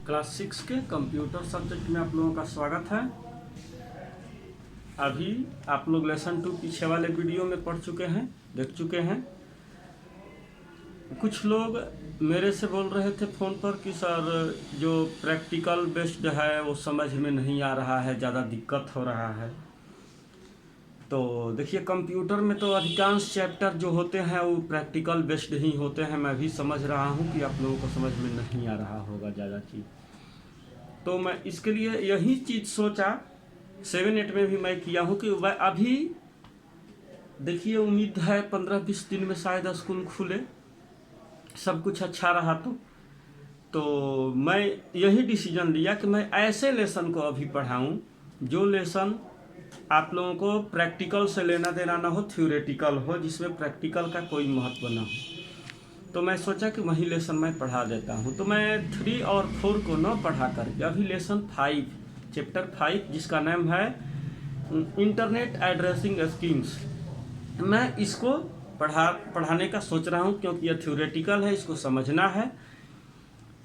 Class 6 के computer subject में आप लोगों का स्वागत है। अभी आप लोग लेसन 2 पीछे वाले वीडियो में पढ़ चुके हैं, देख चुके हैं। कुछ लोग मेरे से बोल रहे थे फ़ोन पर कि सर जो प्रैक्टिकल बेस्ड है वो समझ में नहीं आ रहा है, ज़्यादा दिक्कत हो रहा है। तो देखिए, कंप्यूटर में तो अधिकांश चैप्टर जो होते हैं वो प्रैक्टिकल बेस्ड ही होते हैं। मैं भी समझ रहा हूँ कि आप लोगों को समझ में नहीं आ रहा होगा ज़्यादा चीज़। तो मैं इसके लिए यही चीज़ सोचा, 7-8 में भी मैं किया हूँ कि वह अभी देखिए, उम्मीद है 15-20 दिन में शायद स्कूल खुले, सब कुछ अच्छा रहा तो मैं यही डिसीजन लिया कि मैं ऐसे लेसन को अभी पढ़ाऊँ जो लेसन आप लोगों को प्रैक्टिकल से लेना देना ना हो, थ्योरेटिकल हो, जिसमें प्रैक्टिकल का कोई महत्व ना हो। तो मैं सोचा कि वही लेसन मैं पढ़ा देता हूँ। तो मैं 3 और 4 को न पढ़ा करके अभी लेसन 5, चैप्टर 5, जिसका नाम है इंटरनेट एड्रेसिंग स्कीम्स, मैं इसको पढ़ाने का सोच रहा हूँ, क्योंकि यह थ्योरेटिकल है, इसको समझना है।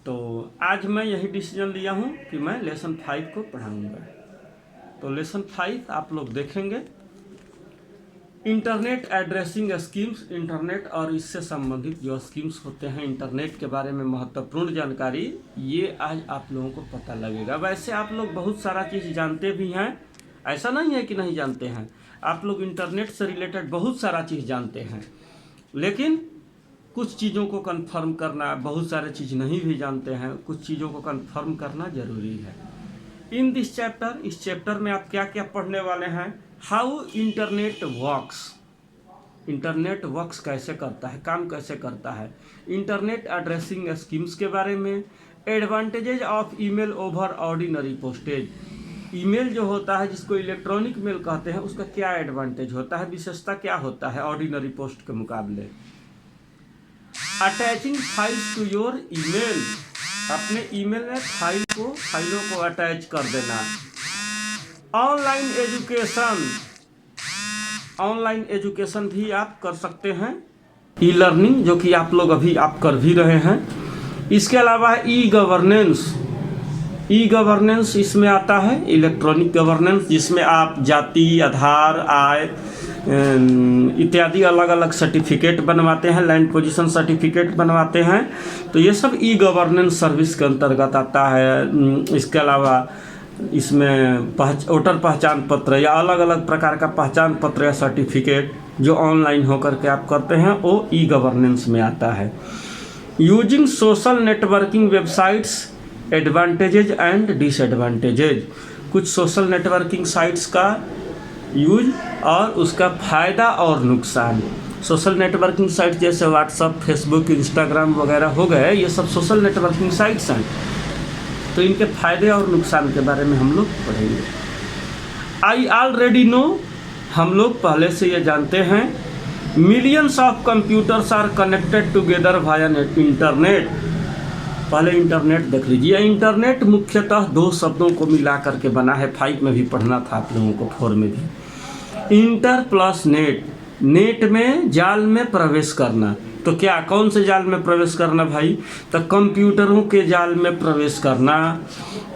तो आज मैं यही डिसीजन लिया हूँ कि मैं लेसन 5 को पढ़ाऊँगा। तो लेसन 5 आप लोग देखेंगे, इंटरनेट एड्रेसिंग स्कीम्स, इंटरनेट और इससे संबंधित जो स्कीम्स होते हैं, इंटरनेट के बारे में महत्वपूर्ण जानकारी, ये आज आप लोगों को पता लगेगा। वैसे आप लोग बहुत सारा चीज़ जानते भी हैं, ऐसा नहीं है कि नहीं जानते हैं। आप लोग इंटरनेट से रिलेटेड बहुत सारा चीज़ जानते हैं, लेकिन कुछ चीज़ों को कंफर्म करना, बहुत सारे चीज़ नहीं भी जानते हैं, कुछ चीज़ों को कंफर्म करना ज़रूरी है। इन दिस चैप्टर, इस चैप्टर में आप क्या क्या पढ़ने वाले हैं? How internet works, internet works कैसे करता है, काम कैसे करता है। इंटरनेट एड्रेसिंग स्कीम्स के बारे में, advantages of email over ordinary postage, email जो होता है जिसको इलेक्ट्रॉनिक मेल कहते हैं, उसका क्या एडवांटेज होता है, विशेषता क्या होता है ऑर्डिनरी पोस्ट के मुकाबले। Attaching files to your email, अपने ईमेल में फाइलों को अटैच कर देना। ऑनलाइन एजुकेशन, ऑनलाइन एजुकेशन भी आप कर सकते हैं, ई लर्निंग, जो कि आप लोग अभी आप कर भी रहे हैं। इसके अलावा ई गवर्नेंस, ई गवर्नेंस इसमें आता है, इलेक्ट्रॉनिक गवर्नेंस, जिसमें आप जाति, आधार, आय इत्यादि अलग अलग सर्टिफिकेट बनवाते हैं, लैंड पोजीशन सर्टिफिकेट बनवाते हैं। तो ये सब ई गवर्नेंस सर्विस के अंतर्गत आता है। इसके अलावा इसमें वोटर पहचान पत्र या अलग अलग प्रकार का पहचान पत्र या सर्टिफिकेट जो ऑनलाइन होकर के आप करते हैं, वो ई गवर्नेंस में आता है। Using social networking websites, advantages and disadvantages, कुछ सोशल नेटवर्किंग साइट्स का यूज और उसका फ़ायदा और नुकसान। सोशल नेटवर्किंग साइट जैसे व्हाट्सअप, फेसबुक, इंस्टाग्राम वगैरह हो गए, ये सब सोशल नेटवर्किंग साइट्स हैं। तो इनके फ़ायदे और नुकसान के बारे में हम लोग पढ़ेंगे। आई ऑलरेडी नो, हम लोग पहले से ये जानते हैं। Millions of computers are connected together via internet. पहले इंटरनेट देख लीजिए। इंटरनेट मुख्यतः 2 शब्दों को मिला करके बना है। 5 में भी पढ़ना था आप लोगों को, 4 में भी। इंटर प्लस नेट, नेट में, जाल में प्रवेश करना। तो क्या, कौन से जाल में प्रवेश करना भाई? तो कंप्यूटरों के जाल में प्रवेश करना।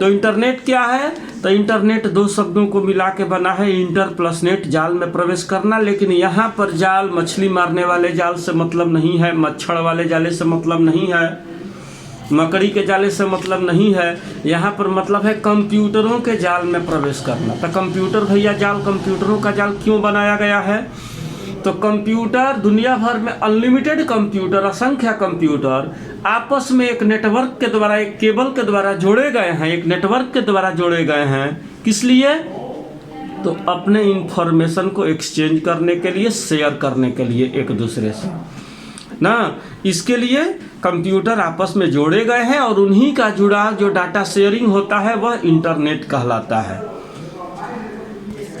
तो इंटरनेट क्या है? तो इंटरनेट 2 शब्दों को मिला के बना है, इंटर प्लस नेट, जाल में प्रवेश करना। लेकिन यहाँ पर जाल मछली मारने वाले जाल से मतलब नहीं है, मच्छर वाले जाले से मतलब नहीं है, मकड़ी के जाले से मतलब नहीं है। यहाँ पर मतलब है कंप्यूटरों के जाल में प्रवेश करना। तो कंप्यूटर भैया जाल, कंप्यूटरों का जाल क्यों बनाया गया है? तो कंप्यूटर, दुनिया भर में अनलिमिटेड कंप्यूटर, असंख्य कंप्यूटर आपस में एक नेटवर्क के द्वारा, एक केबल के द्वारा जोड़े गए हैं, एक नेटवर्क के द्वारा जोड़े गए हैं। किस लिए? तो अपने इंफॉर्मेशन को एक्सचेंज करने के लिए, शेयर करने के लिए एक दूसरे से ना। इसके लिए कंप्यूटर आपस में जोड़े गए हैं और उन्हीं का जुड़ाव, जो डाटा शेयरिंग होता है, वह इंटरनेट कहलाता है।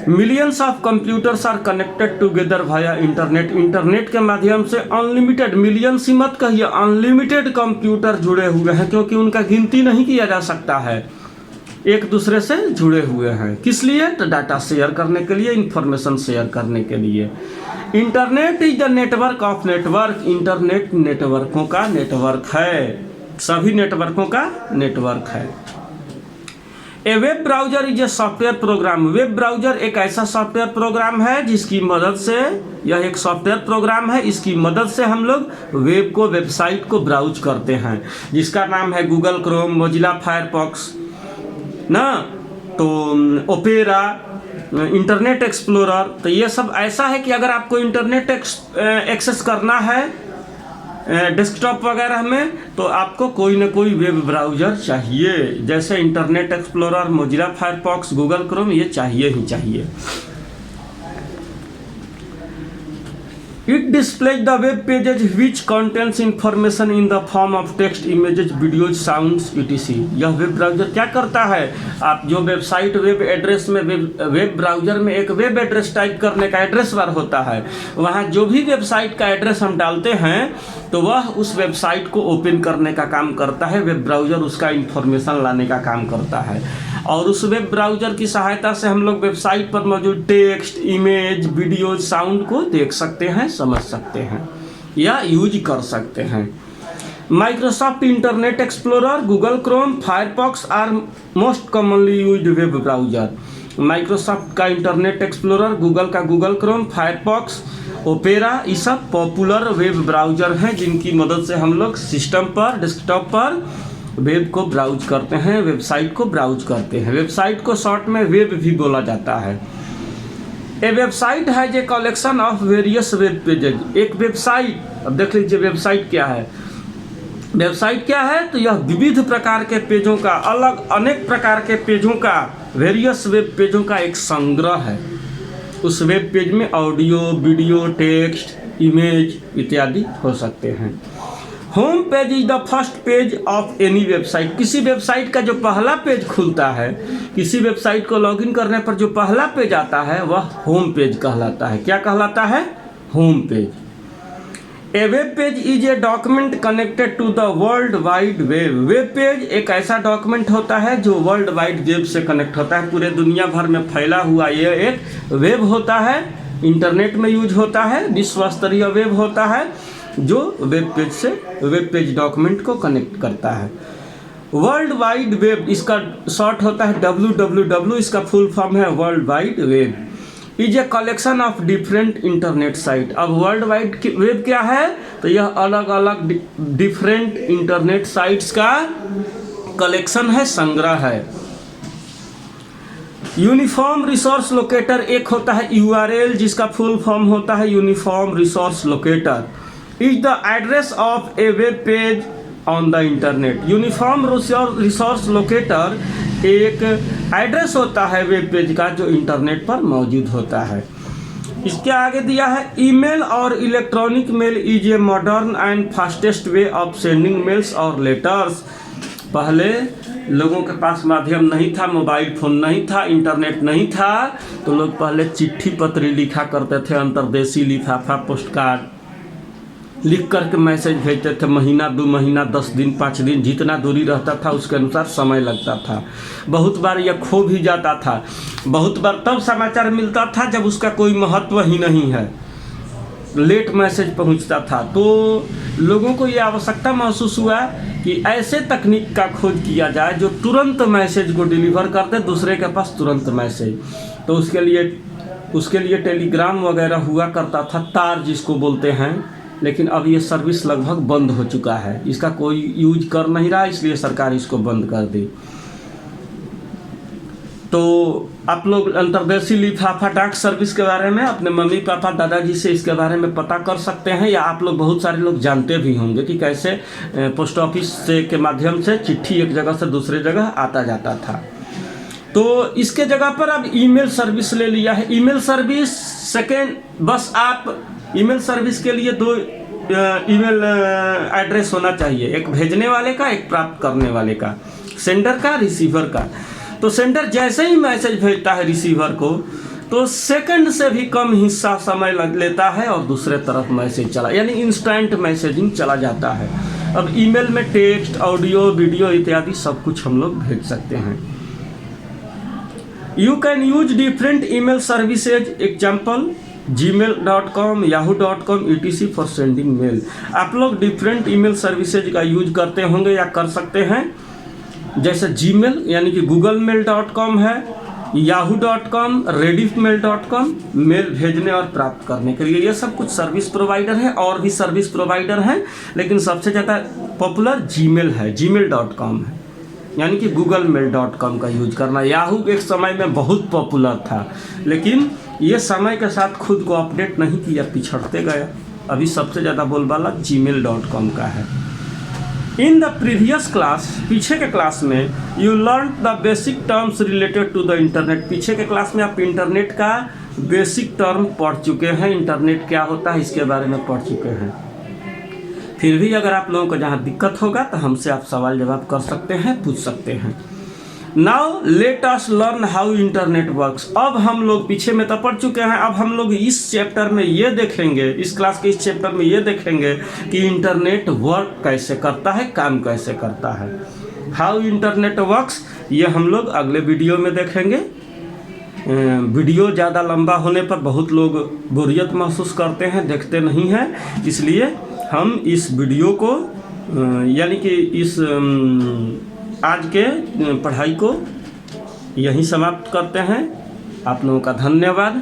Millions of computers are connected together via internet, internet के माध्यम से अनलिमिटेड, मिलियंस ही मत कहिए, अनलिमिटेड कंप्यूटर जुड़े हुए हैं, क्योंकि उनका गिनती नहीं किया जा सकता है, एक दूसरे से जुड़े हुए हैं। किस लिए? तो डाटा शेयर करने के लिए, इंफॉर्मेशन शेयर करने के लिए। Internet is the network of network, internet नेटवर्कों का नेटवर्क है। सभी नेटवर्कों का नेटवर्क है। A web browser is a software program. Web browser एक ऐसा सॉफ्टवेयर प्रोग्राम है जिसकी मदद से, यह एक सॉफ्टवेयर प्रोग्राम है, इसकी मदद से हम लोग वेब को, वेबसाइट को ब्राउज करते हैं, जिसका नाम है गूगल क्रोम, मोजिला फायरफॉक्स ना, तो ओपेरा, इंटरनेट एक्सप्लोरर। तो ये सब ऐसा है कि अगर आपको इंटरनेट एक्सेस करना है डेस्कटॉप वगैरह में, तो आपको कोई ना कोई वेब ब्राउज़र चाहिए, जैसे internet explorer, Mozilla Firefox, Google Chrome, ये चाहिए ही चाहिए। It displays the web pages which contains information in the form of text, images, videos, sounds, etc. यह वेब ब्राउज़र क्या करता है, आप जो वेबसाइट, वेब एड्रेस में, वेब ब्राउज़र में एक वेब एड्रेस टाइप करने का एड्रेस बार होता है, वहाँ जो भी वेबसाइट का एड्रेस हम डालते हैं तो वह उस वेबसाइट को ओपन करने का काम करता है, वेब ब्राउज़र उसका इंफॉर्मेशन लाने का काम करता है। और उस वेब ब्राउज़र की सहायता से हम लोग वेबसाइट पर मौजूद टेक्स्ट, इमेज, वीडियो, साउंड को देख सकते हैं, समझ सकते हैं या यूज कर सकते हैं। Microsoft Internet Explorer, Google Chrome, Firefox are most commonly used web browser. Microsoft का इंटरनेट एक्सप्लोरर, गूगल का गूगल क्रोम, फायरफॉक्स, ओपेरा, ये सब पॉपुलर वेब ब्राउज़र हैं जिनकी मदद से हम लोग सिस्टम पर, डेस्कटॉप पर वेब को ब्राउज करते हैं, वेबसाइट को ब्राउज करते हैं। वेबसाइट को शॉर्ट में वेब भी बोला जाता है। ए वेबसाइट है जे collection of various web pages. एक वेबसाइट, अब देख लीजिए वेबसाइट क्या है। वेबसाइट क्या है, तो यह विविध प्रकार के पेजों का, अलग अनेक प्रकार के पेजों का, वेरियस वेब पेजों का एक संग्रह है। उस वेब पेज में ऑडियो, वीडियो, टेक्स्ट, इमेज इत्यादि हो सकते हैं। Home page is the first page of any website. किसी वेबसाइट का जो पहला पेज खुलता है, किसी वेबसाइट को लॉगिन करने पर जो पहला पेज आता है वह होम पेज कहलाता है। क्या कहलाता है? Home page. A web page is a document connected to the World Wide Web. Web page एक ऐसा डॉक्यूमेंट होता है जो वर्ल्ड वाइड वेब से कनेक्ट होता है, पूरे दुनिया भर में फैला हुआ ये एक वेब होता है, इंटरनेट में यूज होता है, विश्व स्तरीय वेब होता है जो वेब पेज से, वेब पेज डॉक्यूमेंट को कनेक्ट करता है। वर्ल्ड वाइड वेब इसका शॉर्ट होता है www, इसका फुल फॉर्म है world Wide web. Is a collection of different internet site. अब वर्ल्ड वाइड वेब क्या है, तो यह अलग अलग डिफरेंट इंटरनेट साइट्स का कलेक्शन है, संग्रह है। यूनिफॉर्म रिसोर्स लोकेटर एक होता है URL, जिसका फुल फॉर्म होता है uniform resource locator. Is the address of A web page on the internet. Uniform resource locator एक एड्रेस होता है वेब पेज का जो इंटरनेट पर मौजूद होता है। इसके आगे दिया है ईमेल और electronic mail is a modern and fastest way of sending mails और लेटर्स। पहले लोगों के पास माध्यम नहीं था, मोबाइल फ़ोन नहीं था, इंटरनेट नहीं था, तो लोग पहले चिट्ठी पत्री लिखा करते थे, अंतर्देशीय लिफाफा, पोस्ट कार्ड लिख करके मैसेज भेजते थे। महीना, 2 महीना, 10 दिन, 5 दिन, जितना दूरी रहता था उसके अनुसार समय लगता था। बहुत बार यह खो भी जाता था, बहुत बार तब समाचार मिलता था जब उसका कोई महत्व ही नहीं है, लेट मैसेज पहुंचता था। तो लोगों को ये आवश्यकता महसूस हुआ कि ऐसे तकनीक का खोज किया जाए जो तुरंत मैसेज को डिलीवर करते, दूसरे के पास तुरंत मैसेज। तो उसके लिए टेलीग्राम वगैरह हुआ करता था, तार जिसको बोलते हैं, लेकिन अब ये सर्विस लगभग बंद हो चुका है, इसका कोई यूज कर नहीं रहा, इसलिए सरकार इसको बंद कर दी। तो आप लोग अंतर्देशीय लिफाफा डाक सर्विस के बारे में अपने मम्मी पापा दादाजी से इसके बारे में पता कर सकते हैं, या आप लोग बहुत सारे लोग जानते भी होंगे कि कैसे पोस्ट ऑफिस से के माध्यम से चिट्ठी एक जगह से दूसरे जगह आता जाता था। तो इसके जगह पर अब ईमेल सर्विस ले लिया है। ईमेल सर्विस सेकेंड, बस आप ईमेल सर्विस के लिए 2 ईमेल एड्रेस होना चाहिए, एक भेजने वाले का, एक प्राप्त करने वाले का, सेंडर का, रिसीवर का। तो सेंडर जैसे ही मैसेज भेजता है रिसीवर को, तो सेकंड से भी कम हिस्सा समय लेता है और दूसरे तरफ मैसेज चला, यानी इंस्टेंट मैसेजिंग चला जाता है। अब ईमेल में टेक्स्ट, ऑडियो, वीडियो इत्यादि सब कुछ हम लोग भेज सकते हैं। You can use different email services. Example, gmail.com, yahoo.com etc for sending mail. आप लोग डिफरेंट ईमेल सर्विसेज का यूज करते होंगे या कर सकते हैं, जैसे जीमेल यानी कि googlemail.com है, yahoo.com, rediffmail.com मेल भेजने और प्राप्त करने के लिए। ये सब कुछ सर्विस प्रोवाइडर है, और भी सर्विस प्रोवाइडर हैं, लेकिन सबसे ज़्यादा पॉपुलर जीमेल है, gmail.com है, यानी कि googlemail.com का यूज करना। याहू एक समय में बहुत पॉपुलर था, लेकिन ये समय के साथ खुद को अपडेट नहीं किया, पिछड़ते गया। अभी सबसे ज़्यादा बोलबाला gmail.com का है। इन द प्रीवियस क्लास, पीछे के क्लास में, you learn the basic terms related to the internet. पीछे के क्लास में आप इंटरनेट का बेसिक टर्म पढ़ चुके हैं, इंटरनेट क्या होता है इसके बारे में पढ़ चुके हैं। फिर भी अगर आप लोगों को जहाँ दिक्कत होगा तो हमसे आप सवाल जवाब कर सकते हैं, पूछ सकते हैं। Now let us learn how internet works. अब हम लोग पीछे में तो पढ़ चुके हैं, अब हम लोग इस चैप्टर में ये देखेंगे, इस क्लास के इस चैप्टर में ये देखेंगे कि इंटरनेट वर्क कैसे करता है, काम कैसे करता है। हाउ इंटरनेट वर्क्स ये हम लोग अगले वीडियो में देखेंगे। वीडियो ज़्यादा लंबा होने पर बहुत लोग बोरियत महसूस करते हैं, देखते नहीं हैं, इसलिए हम इस वीडियो को यानी कि इस आज के पढ़ाई को यहीं समाप्त करते हैं। आप लोगों का धन्यवाद।